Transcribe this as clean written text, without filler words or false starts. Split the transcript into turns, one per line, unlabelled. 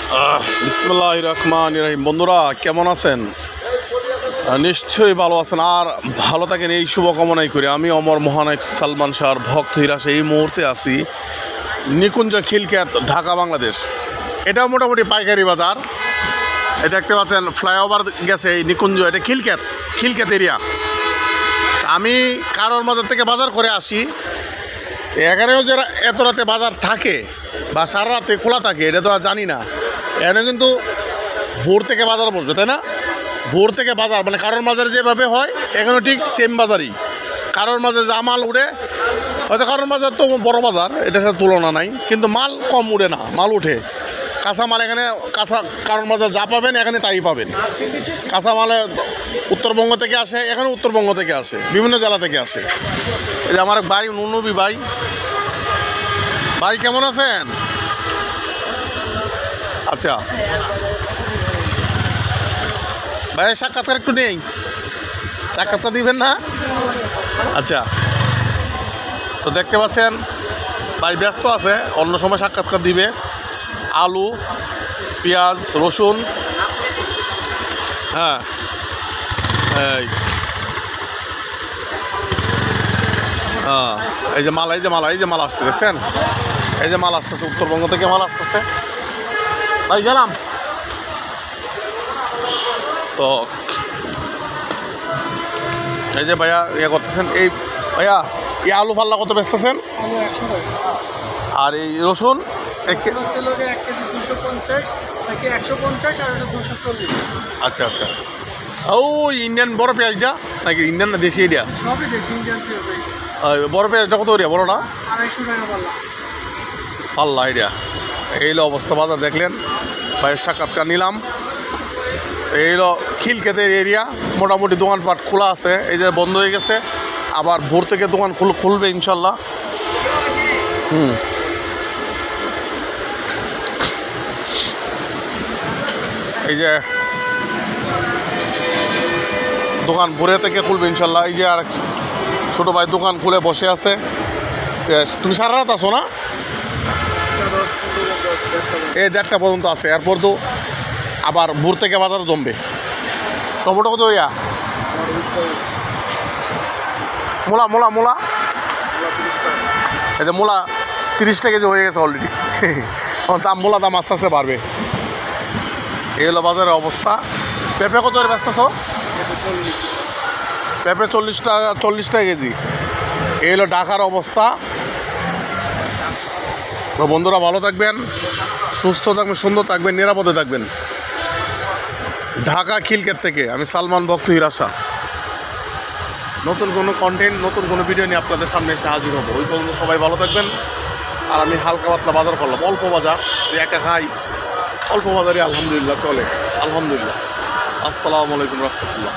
বিসমিল্লাহির রহমানির রহিম। বন্ধুরা কেমন আছেন? নিশ্চয়ই ভালো আছেন আর ভালো থাকেন এই শুভকামনাই করি। আমি অমর মহানায়ক সালমান শাহর ভক্ত হিরাস এই মুহূর্তে আছি নিকুঞ্জ খিলক্ষেত, ঢাকা, বাংলাদেশ। এটাও মোটামুটি পাইকারি বাজার। এই দেখতে পাচ্ছেন ফ্লাইওভার গেছে এই নিকুঞ্জ, এটা খিলক্ষেত এরিয়া। আমি কারোর বাজার থেকে বাজার করে আসি। এখানেও যারা এত রাতে বাজার থাকে বা সারা রাতে খোলা থাকে এটা তো আর জানি না। এখানে কিন্তু ভোর থেকে বাজার বসবে, তাই না? ভোর থেকে বাজার মানে কারোর বাজারে যেভাবে হয় এখানেও ঠিক সেম বাজারই। কারোর মাঝে যা মাল উঠে, হয়তো কারোর বাজার তো বড় বাজার, এটার সাথে তুলনা নাই, কিন্তু মাল কম উঠে না, মাল উঠে। কাঁচা মাল এখানে কারোর বাজার যা পাবেন এখানে তাই পাবেন। কাঁচা মালে উত্তরবঙ্গ থেকে আসে, এখানে উত্তরবঙ্গ থেকে আসে, বিভিন্ন জেলা থেকে আসে। এই যে আমার ভাই নুনবি ভাই কেমন আছেন? আচ্ছা ভাই সাক্ষাৎকার একটু নেই, সাক্ষাৎকার দিবেন না? আচ্ছা, তো দেখতে পাচ্ছেন ভাই ব্যস্ত আছে, অন্য সময় সাক্ষাৎকার দিবে। আলু, পেঁয়াজ, রসুন, হ্যাঁ এই যে মাল আসছে, দেখছেন? এই যে মাল আসতেছে, উত্তরবঙ্গ থেকে মাল আসতেছে। ভাই গেলাম তো। এই যে ভাইয়া ইয়ে করতেছেন, এই ভাইয়া এই আলু পাল্লা কত বেচতেছেন? আর এই রসুন আচ্ছা আচ্ছা। ও ইন্ডিয়ান বড় পেঁয়াজটা নাকি ইন্ডিয়ান না দেশি? এটা বড় পেঁয়াজটা কত করিয়া বড়টা? পাল্লা এটা। এই হলো অবস্থা বাজার, দেখলেন? ভাইয়ের সাক্ষাৎকার নিলাম। এই হলো খিলক্ষেতের এরিয়া, মোটামুটি দোকানপাট খোলা আছে। এই যে বন্ধ হয়ে গেছে, আবার ভোর থেকে দোকান খুলবে ইনশাল্লাহ। এই যে দোকান ভোরে থেকে খুলবে ইনশাল্লাহ। এই যে আর ছোটো ভাই দোকান খুলে বসে আছে। তুমি সারা রাত আসো না? এই 1:30 পর্যন্ত আছে, এরপর তো আবার ভোর থেকে বাজার জমবে। টমেটো কত ইয়া? মূলা এই যে মূলা 30 টাকা কেজি হয়ে গেছে অলরেডি। মূলা দাম আস্তে আস্তে বাড়বে। এই হলো বাজারের অবস্থা। পেঁপে কত ব্যস্ত? পেঁপে 40 টাকা কেজি। এই হলো ঢাকার অবস্থা। তো বন্ধুরা ভালো থাকবেন, সুস্থ থাকবেন, সুন্দর থাকবেন, নিরাপদে থাকবেন। ঢাকা খিলক্ষেত থেকে আমি সালমান ভক্ত হিরাসা। নতুন কোনো কন্টেন্ট, নতুন কোনো ভিডিও নিয়ে আপনাদের সামনে এসে হাজির হবো। ওই পর্যন্ত সবাই ভালো থাকবেন। আর আমি হালকা পাতলা বাজার করলাম, অল্প বাজার, একটা খাই, অল্প বাজারে আলহামদুলিল্লাহ চলে, আলহামদুলিল্লাহ। আসসালামু আলাইকুম রহমতুল্লাহ।